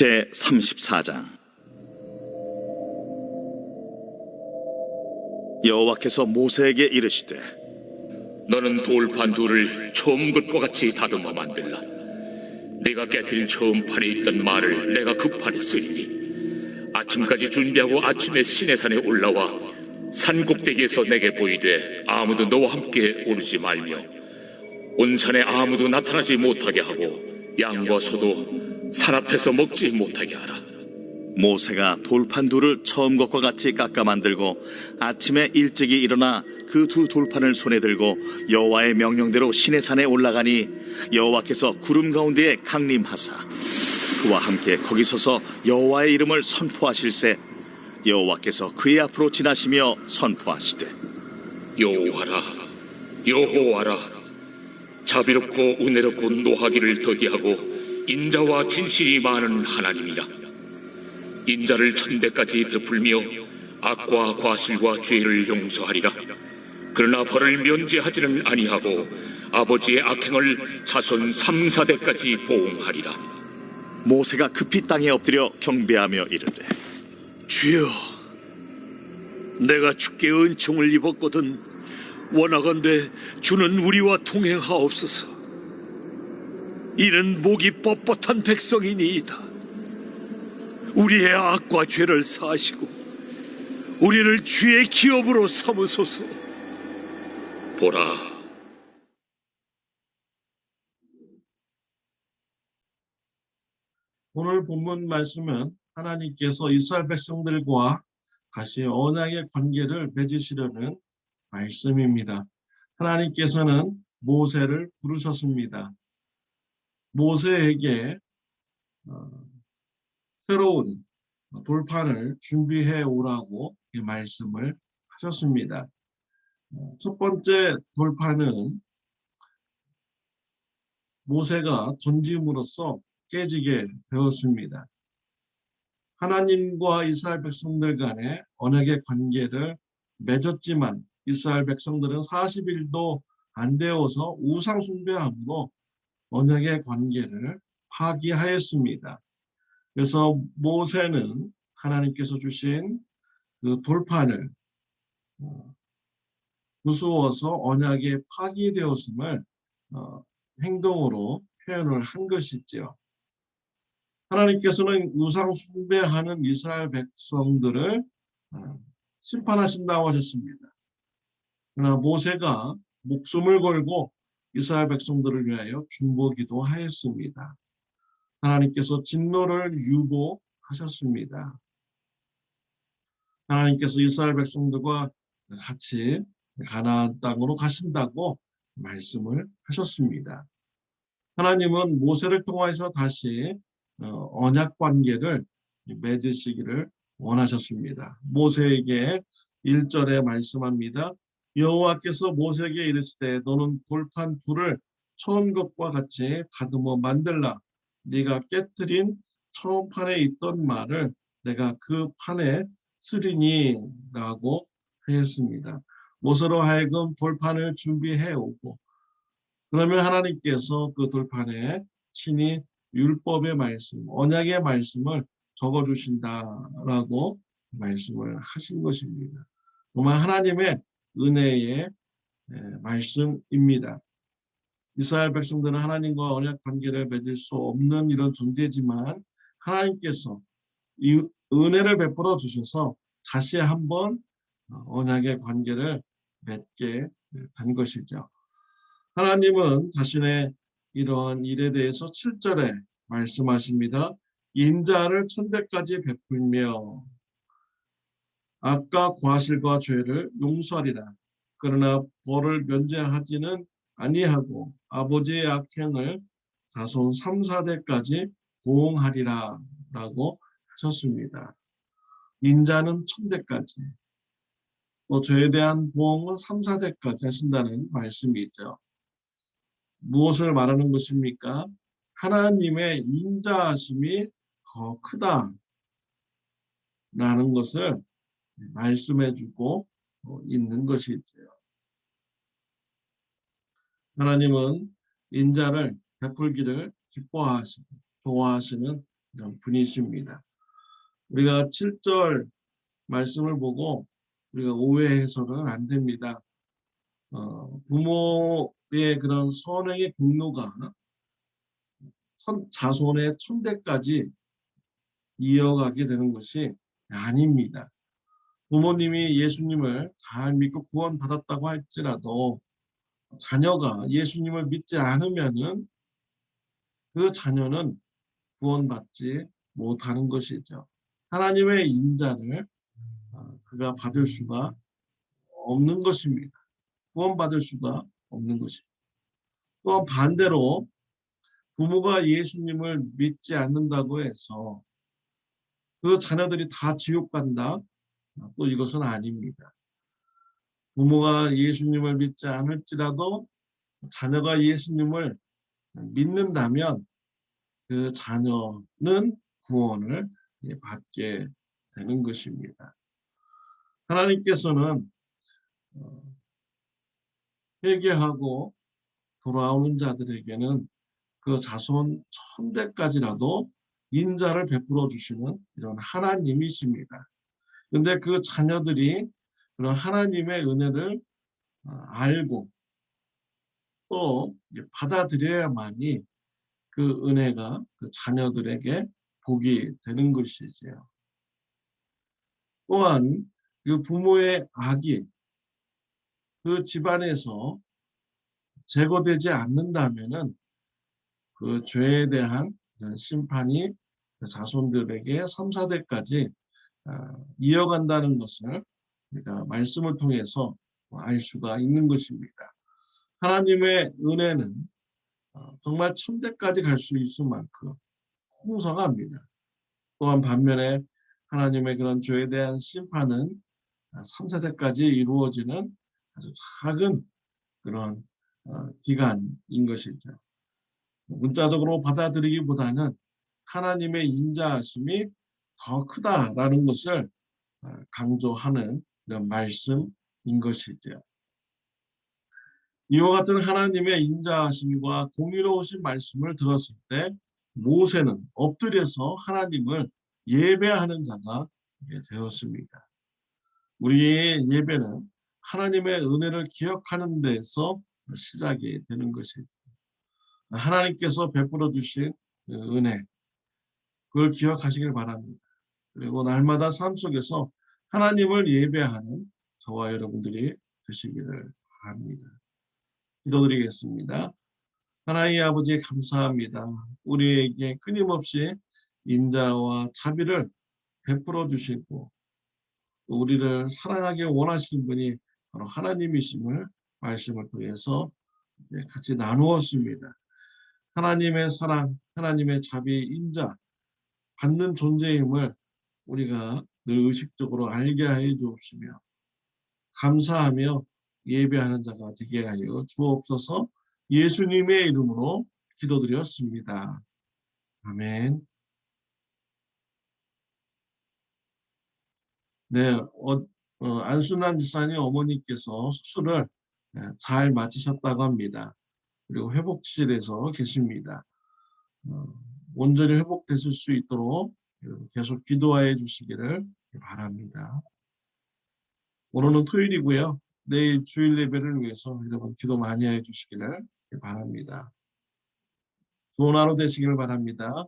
제34장. 여호와께서 모세에게 이르시되 너는 돌판 둘을 처음 것과 같이 다듬어 만들라. 네가 깨뜨린 처음 판에 있던 말을 내가 그 판에 쓰리니 아침까지 준비하고 아침에 시내산에 올라와 산 꼭대기에서 내게 보이되 아무도 너와 함께 오르지 말며 온 산에 아무도 나타나지 못하게 하고 양과 소도 산 앞에서 먹지 못하게 하라. 모세가 돌판 둘을 처음 것과 같이 깎아 만들고 아침에 일찍이 일어나 그 두 돌판을 손에 들고 여호와의 명령대로 시내산에 올라가니 여호와께서 구름 가운데에 강림하사 그와 함께 거기 서서 여호와의 이름을 선포하실세 여호와께서 그의 앞으로 지나시며 선포하시되 여호와라 여호와라 자비롭고 은혜롭고 노하기를 더디하고 인자와 진실이 많은 하나님이라. 인자를 천대까지 베풀며 악과 과실과 죄를 용서하리라. 그러나 벌을 면제하지는 아니하고 아버지의 악행을 자손 3, 4대까지 보응하리라. 모세가 급히 땅에 엎드려 경배하며 이르되 주여, 내가 주께 은총을 입었거든 원하건대 주는 우리와 동행하옵소서. 이는 목이 뻣뻣한 백성이니이다. 우리의 악과 죄를 사하시고 우리를 주의 기업으로 삼으소서. 보라, 오늘 본문 말씀은 하나님께서 이스라엘 백성들과 다시 언약의 관계를 맺으시려는 말씀입니다. 하나님께서는 모세를 부르셨습니다. 모세에게 새로운 돌판을 준비해 오라고 말씀을 하셨습니다. 첫 번째 돌판은 모세가 던짐으로써 깨지게 되었습니다. 하나님과 이스라엘 백성들 간의 언약의 관계를 맺었지만 이스라엘 백성들은 40일도 안 되어서 우상 숭배함으로 언약의 관계를 파기하였습니다. 그래서 모세는 하나님께서 주신 그 돌판을 부수어서 언약에 파기되었음을 행동으로 표현을 한 것이지요. 하나님께서는 우상 숭배하는 이스라엘 백성들을 심판하신다고 하셨습니다. 그러나 모세가 목숨을 걸고 이스라엘 백성들을 위하여 중보기도 하였습니다. 하나님께서 진노를 유보하셨습니다. 하나님께서 이스라엘 백성들과 같이 가나안 땅으로 가신다고 말씀을 하셨습니다. 하나님은 모세를 통해서 다시 언약 관계를 맺으시기를 원하셨습니다. 모세에게 1절에 말씀합니다. 여호와께서 모세에게 이르시되 너는 돌판 둘을 처음 것과 같이 다듬어 만들라. 네가 깨뜨린 처음 판에 있던 말을 내가 그 판에 쓰리니 라고 하였습니다. 모세로 하여금 돌판을 준비해 오고 그러면 하나님께서 그 돌판에 친히 율법의 말씀, 언약의 말씀을 적어주신다라고 말씀을 하신 것입니다. 정말 하나님의 은혜의 말씀입니다. 이스라엘 백성들은 하나님과 언약 관계를 맺을 수 없는 이런 존재지만 하나님께서 이 은혜를 베풀어 주셔서 다시 한번 언약의 관계를 맺게 된 것이죠. 하나님은 자신의 이러한 일에 대해서 7절에 말씀하십니다. 인자를 천대까지 베풀며 악과 과실과 죄를 용서하리라. 그러나 벌을 면제하지는 아니하고 아버지의 악행을 자손 3, 4대까지 보응하리라 라고 하셨습니다. 인자는 천대까지, 또 죄에 대한 보응은 3, 4대까지 하신다는 말씀이 있죠. 무엇을 말하는 것입니까? 하나님의 인자하심이 더 크다라는 것을 말씀해주고 있는 것이죠. 하나님은 인자를 베풀기를 기뻐하시고 좋아하시는 이런 분이십니다. 우리가 7절 말씀을 보고 우리가 오해해서는 안 됩니다. 부모의 그런 선행의 공로가 자손의 천대까지 이어가게 되는 것이 아닙니다. 부모님이 예수님을 잘 믿고 구원받았다고 할지라도 자녀가 예수님을 믿지 않으면은 그 자녀는 구원받지 못하는 것이죠. 하나님의 인자를 그가 받을 수가 없는 것입니다. 구원받을 수가 없는 것입니다. 또한 반대로 부모가 예수님을 믿지 않는다고 해서 그 자녀들이 다 지옥 간다? 또 이것은 아닙니다. 부모가 예수님을 믿지 않을지라도 자녀가 예수님을 믿는다면 그 자녀는 구원을 받게 되는 것입니다. 하나님께서는 회개하고 돌아오는 자들에게는 그 자손 천대까지라도 인자를 베풀어 주시는 이런 하나님이십니다. 그런데 그 자녀들이 그런 하나님의 은혜를 알고 또 받아들여야만이 그 은혜가 그 자녀들에게 복이 되는 것이지요. 또한 그 부모의 악이 그 집안에서 제거되지 않는다면은 그 죄에 대한 심판이 그 자손들에게 3, 4대까지 이어간다는 것을 우리가 말씀을 통해서 알 수가 있는 것입니다. 하나님의 은혜는 정말 천대까지 갈 수 있을 만큼 풍성합니다. 또한 반면에 하나님의 그런 죄에 대한 심판은 3, 4대까지 이루어지는 아주 작은 그런 기간인 것이죠. 문자적으로 받아들이기보다는 하나님의 인자하심이 더 크다라는 것을 강조하는 이런 말씀인 것이죠. 이와 같은 하나님의 인자하심과 공의로우신 말씀을 들었을 때 모세는 엎드려서 하나님을 예배하는 자가 되었습니다. 우리의 예배는 하나님의 은혜를 기억하는 데서 시작이 되는 것이죠. 하나님께서 베풀어 주신 은혜, 그걸 기억하시길 바랍니다. 그리고 날마다 삶 속에서 하나님을 예배하는 저와 여러분들이 되시기를 바랍니다. 기도드리겠습니다. 하나님 아버지 감사합니다. 우리에게 끊임없이 인자와 자비를 베풀어 주시고 우리를 사랑하기 원하시는 분이 바로 하나님이심을 말씀을 통해서 같이 나누었습니다. 하나님의 사랑, 하나님의 자비, 인자 받는 존재임을 우리가 늘 의식적으로 알게 하여 주옵시며 감사하며 예배하는 자가 되게 하여 주옵소서. 예수님의 이름으로 기도드렸습니다. 아멘. 네, 안순환 집사님 어머니께서 수술을 잘 마치셨다고 합니다. 그리고 회복실에서 계십니다. 온전히 회복되실 수 있도록 계속 기도해 주시기를 바랍니다. 오늘은 토요일이고요. 내일 주일 예배를 위해서 여러분 기도 많이 해 주시기를 바랍니다. 좋은 하루 되시기를 바랍니다.